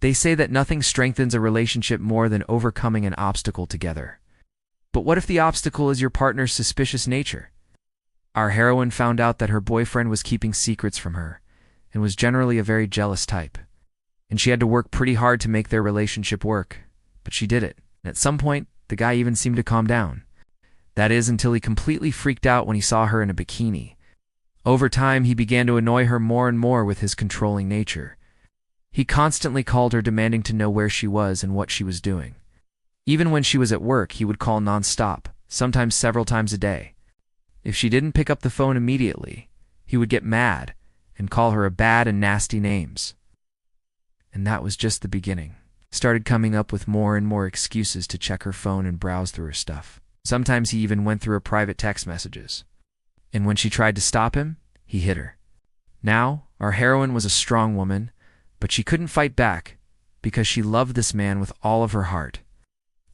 They say that nothing strengthens a relationship more than overcoming an obstacle together. But what if the obstacle is your partner's suspicious nature? Our heroine found out that her boyfriend was keeping secrets from her and was generally a very jealous type. And she had to work pretty hard to make their relationship work, but she did it. And at some point, the guy even seemed to calm down. That is, until he completely freaked out when he saw her in a bikini. Over time, he began to annoy her more and more with his controlling nature. He constantly called her, demanding to know where she was and what she was doing. Even when she was at work, he would call nonstop, sometimes several times a day. If she didn't pick up the phone immediately, he would get mad and call her bad and nasty names. And that was just the beginning. He started coming up with more and more excuses to check her phone and browse through her stuff. Sometimes he even went through her private text messages. And when she tried to stop him, he hit her. Now, our heroine was a strong woman, but she couldn't fight back because she loved this man with all of her heart.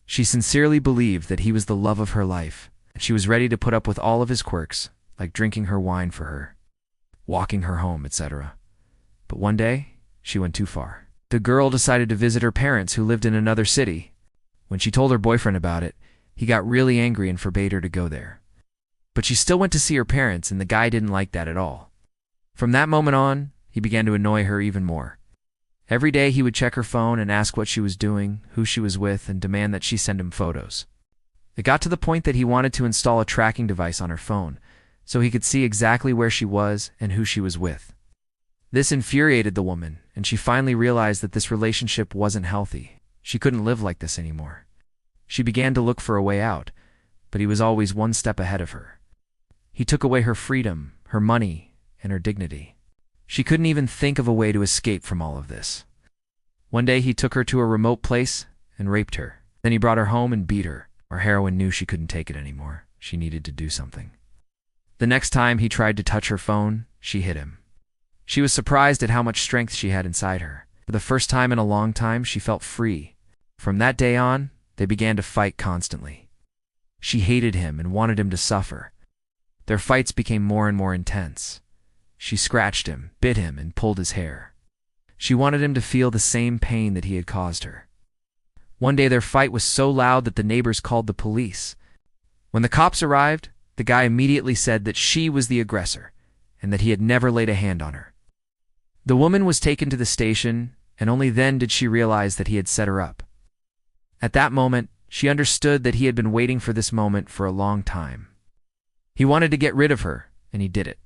She sincerely believed that he was the love of her life, and she was ready to put up with all of his quirks, like drinking her wine for her, walking her home, etc. But one day, she went too far. The girl decided to visit her parents who lived in another city. When she told her boyfriend about it, he got really angry and forbade her to go there. But she still went to see her parents, and the guy didn't like that at all. From that moment on, he began to annoy her even more. Every day he would check her phone and ask what she was doing, who she was with, and demand that she send him photos. It got to the point that he wanted to install a tracking device on her phone, so he could see exactly where she was and who she was with. This infuriated the woman, and she finally realized that this relationship wasn't healthy. She couldn't live like this anymore. She began to look for a way out, but he was always one step ahead of her. He took away her freedom, her money, and her dignity. She couldn't even think of a way to escape from all of this. One day he took her to a remote place and raped her. Then he brought her home and beat her. Our heroine knew she couldn't take it anymore. She needed to do something. The next time he tried to touch her phone, she hit him. She was surprised at how much strength she had inside her. For the first time in a long time, she felt free. From that day on, they began to fight constantly. She hated him and wanted him to suffer. Their fights became more and more intense. She scratched him, bit him, and pulled his hair. She wanted him to feel the same pain that he had caused her. One day their fight was so loud that the neighbors called the police. When the cops arrived, the guy immediately said that she was the aggressor and that he had never laid a hand on her. The woman was taken to the station, and only then did she realize that he had set her up. At that moment, she understood that he had been waiting for this moment for a long time. He wanted to get rid of her, and he did it.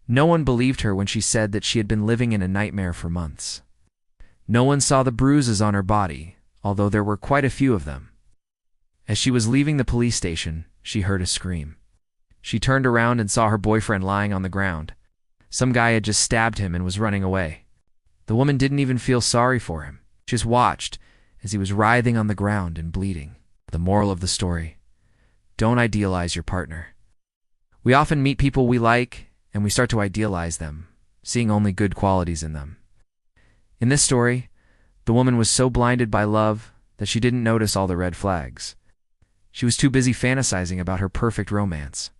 No one believed her when she said that she had been living in a nightmare for months. No one saw the bruises on her body, although there were quite a few of them. As she was leaving the police station, she heard a scream. She turned around and saw her boyfriend lying on the ground. Some guy had just stabbed him and was running away. The woman didn't even feel sorry for him. She just watched as he was writhing on the ground and bleeding. The moral of the story: don't idealize your partner. We often meet people we like, and we start to idealize them, seeing only good qualities in them. In this story, the woman was so blinded by love that she didn't notice all the red flags. She was too busy fantasizing about her perfect romance.